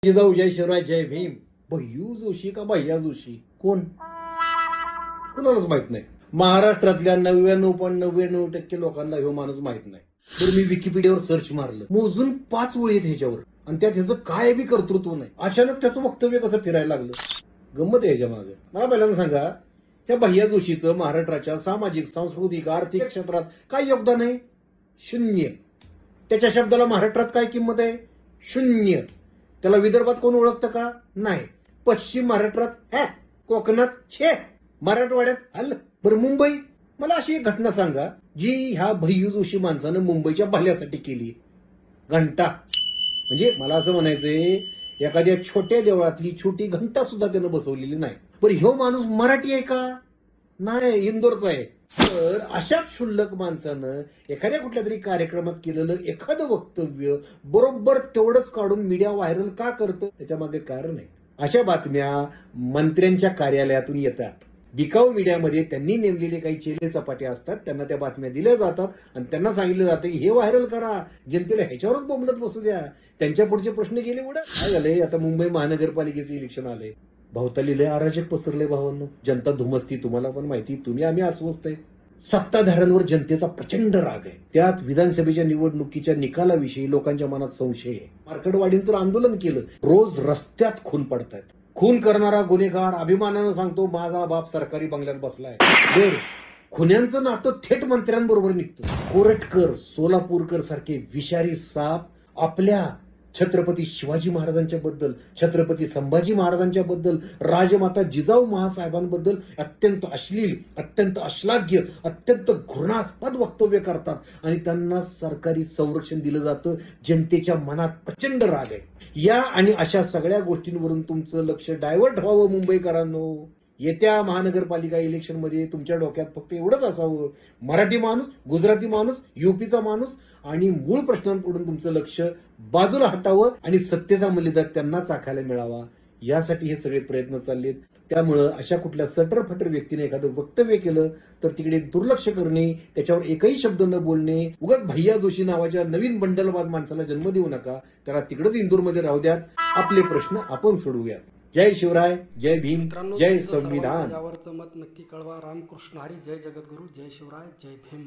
जिजाऊ जय शिवराय जय भीम. भय्यू जोशी का भैया जोशी कोण कुणालाच माहित नाही. महाराष्ट्रातल्या 99.99% लोकांना ह्यो माणूस माहित नाही. तर मी विकिपीडियावर सर्च मारलं, मोजून 5 ओळी आहेत ह्याच्यावर, आणि त्यात ह्याचं काय बी कर्तृत्व नाही. अचानक त्याचं वक्तव्य कसं फिरायला लागलं, गंमत आहे ह्याच्या मागे. मला पहिल्यांदा सांगा, ह्या भैया जोशीचं महाराष्ट्राच्या सामाजिक, सांस्कृतिक, आर्थिक क्षेत्रात काय योगदान आहे? शून्य. त्याच्या शब्दाला महाराष्ट्रात काय किंमत आहे? शून्य. त्याला विदर्भात कोण ओळखतं का? नाही. पश्चिम महाराष्ट्रात कोकणात छे, मराठवाड्यात हल्ल. बरं मुंबई, मला अशी एक घटना सांगा जी ह्या भय्यू जोशी माणसानं मुंबईच्या भल्यासाठी केली. घंटा, म्हणजे मला असं म्हणायचंय, एखाद्या छोट्या देवळातली छोटी घंटा सुद्धा त्यानं बसवलेली नाही. बरं ह्यो माणूस मराठी आहे का? नाही, इंदोरचा आहे. तर अशाच क्षुल्लक माणसानं एखाद्या कुठल्या तरी कार्यक्रमात केलेलं एखादं वक्तव्य बरोबर तेवढंच काढून मीडिया व्हायरल का करतं? त्याच्या मागे कारण आहे. अशा बातम्या मंत्र्यांच्या कार्यालयातून येतात. बिकाऊ मीडियामध्ये त्यांनी नेमलेले काही चेले सपाटे असतात, त्यांना त्या बातम्या दिल्या जातात आणि त्यांना सांगितलं जातं की हे व्हायरल करा, जनतेला ह्याच्यावरच बोंबलत बसू द्या. त्यांच्या पुढचे प्रश्न गेले उडा. काय झालंय, आता मुंबई महानगरपालिकेचं इलेक्शन आलंय. भवताली लय अराजक पसरले भावांनो. जनता धुमसती, तुम्हाला पण माहिती, तुम्ही आम्ही अस्वस्थ आहे. सत्ताधाऱ्यांवर जनतेचा प्रचंड राग आहे. त्यात विधानसभेच्या निवडणुकीच्या निकालाविषयी लोकांच्या मनात संशय आहे. मार्केटवाडीनं तर आंदोलन केलं. रोज रस्त्यात खून पडतायत. खून करणारा गुन्हेगार अभिमानानं सांगतो, माझा बाप सरकारी बंगल्यात बसलाय. खुन्यांचं नातं थेट मंत्र्यांबरोबर निघतं. कोरटकर, सोलापूरकर सारखे विषारी साप आपल्या छत्रपती शिवाजी महाराजांच्या बद्दल, छत्रपती संभाजी महाराजांच्या बद्दल, राजमाता जिजाऊ महासाहेबांबद्दल अत्यंत अश्लील, अत्यंत अश्लाघ्य, अत्यंत घृणास्पद वक्तव्य करतात आणि त्यांना सरकारी संरक्षण दिलं जातं. जनतेच्या मनात प्रचंड राग आहे. या आणि अशा सगळ्या गोष्टींवरून तुमचं लक्ष डायव्हर्ट व्हावं मुंबईकरांनो. येत्या महानगरपालिका इलेक्शन मध्ये तुमच्या डोक्यात फक्त एवढंच असावं, मराठी माणूस, गुजराती माणूस, युपीचा माणूस आणि मूळ प्रश्नांकडून तुमचं लक्ष बाजूला हटावं आणि सत्तेचा मलिदा त्यांना चाखायला मिळावा. यासाठी हे सगळे प्रयत्न चाललेत. त्यामुळं अशा कुठल्या सटरफटर व्यक्तीने एखादं वक्तव्य केलं तर तिकडे दुर्लक्ष करणे, त्याच्यावर एकही शब्द न बोलणे, उगाच भैया जोशी नावाच्या नवीन बंडलबाज माणसाला जन्म देऊ नका. त्याला तिकडेच इंदूरमध्ये राहू द्यात. आपले प्रश्न आपण सोडवूयात. जय शिवराय, जय भीम, जय संविधान. यावरचं मत नक्की कळवा. रामकृष्ण हरी. जय जगद्गुरु. जय शिवराय, जय भीम.